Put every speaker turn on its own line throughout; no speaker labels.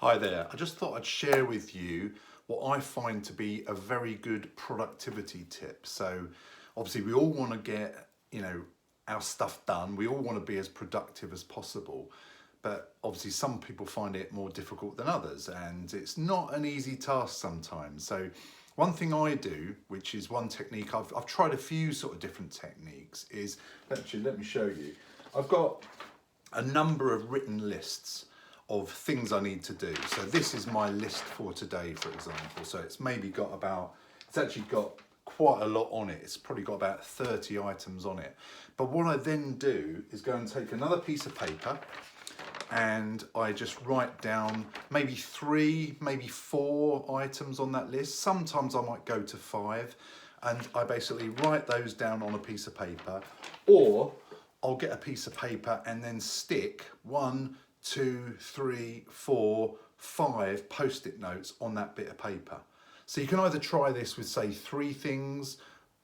Hi there. I just thought I'd share with you what I find to be a very good productivity tip. So obviously we all want to get, our stuff done. We all want to be as productive as possible. But obviously some people find it more difficult than others, and it's not an easy task sometimes. So one thing I do, which is one technique, I've tried a few sort of different techniques, is actually, let me show you. I've got a number of written lists of things I need to do. So this is my list for today, for example. So it's actually got quite a lot on it. It's probably got about 30 items on it. But what I then do is go and take another piece of paper and I just write down maybe 3, maybe 4 items on that list. Sometimes I might go to 5, and I basically write those down on a piece of paper, or I'll get a piece of paper and then stick 1, 2, 3, 4, 5 post-it notes on that bit of paper. So you can either try this with, say, 3 things,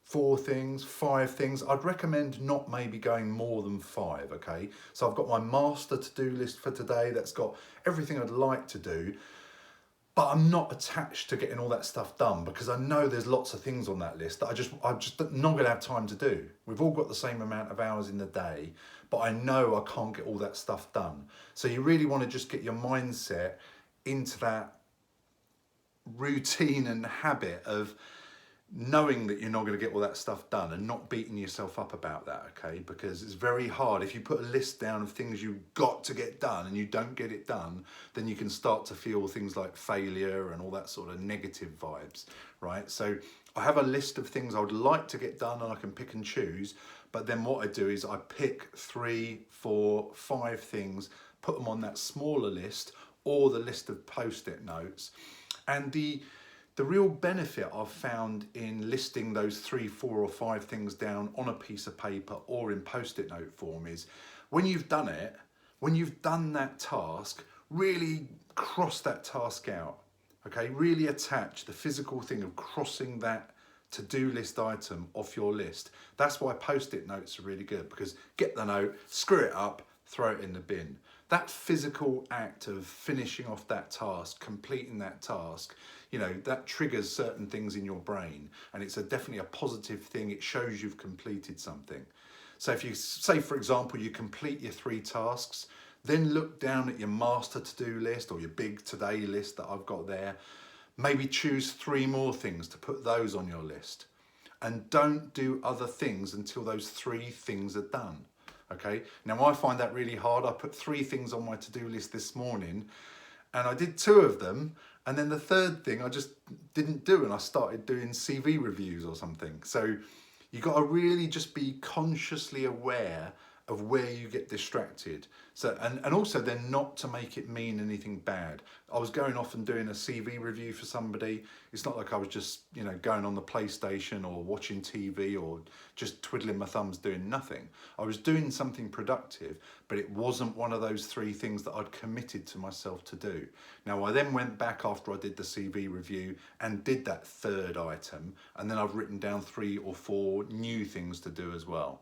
4 things, 5 things. I'd recommend not maybe going more than 5, okay? So I've got my master to-do list for today that's got everything I'd like to do, but I'm not attached to getting all that stuff done because I know there's lots of things on that list that I'm just not gonna have time to do. We've all got the same amount of hours in the day, but I know I can't get all that stuff done. So you really wanna just get your mindset into that routine and habit of knowing that you're not going to get all that stuff done and not beating yourself up about that, okay? Because it's very hard. If you put a list down of things you've got to get done and you don't get it done, then you can start to feel things like failure and all that sort of negative vibes, right? So I have a list of things I would like to get done and I can pick and choose, but then what I do is I pick 3, 4, 5 things, put them on that smaller list or the list of post-it notes. And the real benefit I've found in listing those 3, 4 or 5 things down on a piece of paper or in post-it note form is when you've done it, when you've done that task, really cross that task out, okay? Really attach the physical thing of crossing that to-do list item off your list. That's why post-it notes are really good, because get the note, screw it up, throw it in the bin. That physical act of finishing off that task, completing that task, that triggers certain things in your brain, and it's definitely a positive thing. It shows you've completed something. So if you say, for example, you complete your 3 tasks, then look down at your master to-do list or your big today list that I've got there. Maybe choose 3 more things to put those on your list, and don't do other things until those 3 things are done. Okay, now I find that really hard. I put 3 things on my to-do list this morning and I did 2 of them, and then the 3rd thing I just didn't do, and I started doing CV reviews or something. So you got to really just be consciously aware of where you get distracted. So and also then not to make it mean anything bad. I was going off and doing a CV review for somebody. It's not like I was just going on the PlayStation or watching TV or just twiddling my thumbs doing nothing. I was doing something productive, but it wasn't one of those 3 things that I'd committed to myself to do. Now I then went back after I did the CV review and did that 3rd item, and then I've written down 3 or 4 new things to do as well.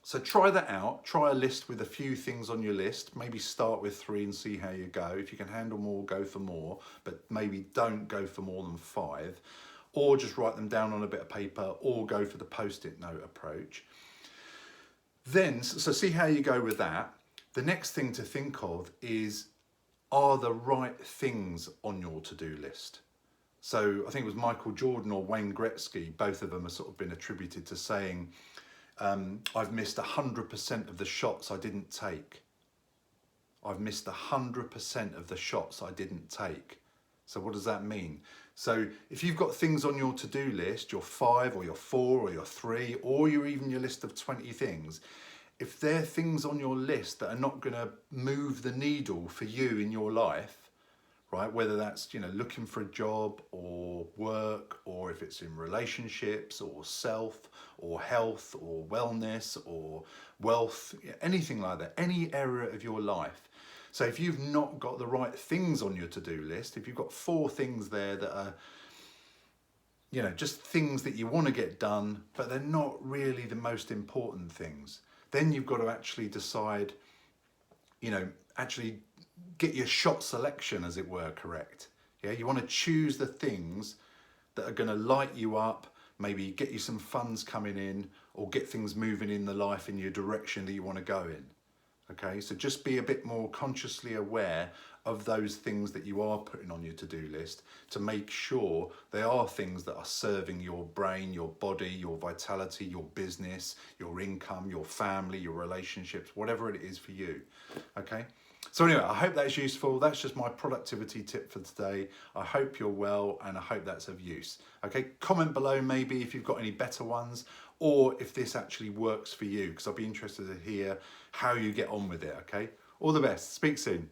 So try that out. Try a list with a few things on your list. Maybe start with 3 and see how you go. If you can handle more, go for more, but maybe don't go for more than 5, or just write them down on a bit of paper, or go for the post-it note approach. Then, so see how you go with that. The next thing to think of is, are the right things on your to-do list? So I think it was Michael Jordan or Wayne Gretzky, both of them have sort of been attributed to saying, I've missed 100% of the shots I didn't take. I've missed 100% of the shots I didn't take. So what does that mean? So if you've got things on your to-do list, your 5 or your 4 or your 3, or even your list of 20 things, if they're things on your list that are not going to move the needle for you in your life, right? Whether that's, looking for a job or work, or if it's in relationships or self or health or wellness or wealth, anything like that, any area of your life. So if you've not got the right things on your to-do list, if you've got 4 things there that are, just things that you want to get done, but they're not really the most important things, then you've got to actually decide, actually get your shot selection, as it were, correct. Yeah, you want to choose the things that are going to light you up, maybe get you some funds coming in, or get things moving in the life in your direction that you want to go in. Okay, so just be a bit more consciously aware of those things that you are putting on your to-do list to make sure they are things that are serving your brain, your body, your vitality, your business, your income, your family, your relationships, whatever it is for you. Okay. So anyway, I hope that's useful. That's just my productivity tip for today. I hope you're well and I hope that's of use. Okay, comment below maybe if you've got any better ones or if this actually works for you, because I'll be interested to hear how you get on with it, okay? All the best. Speak soon.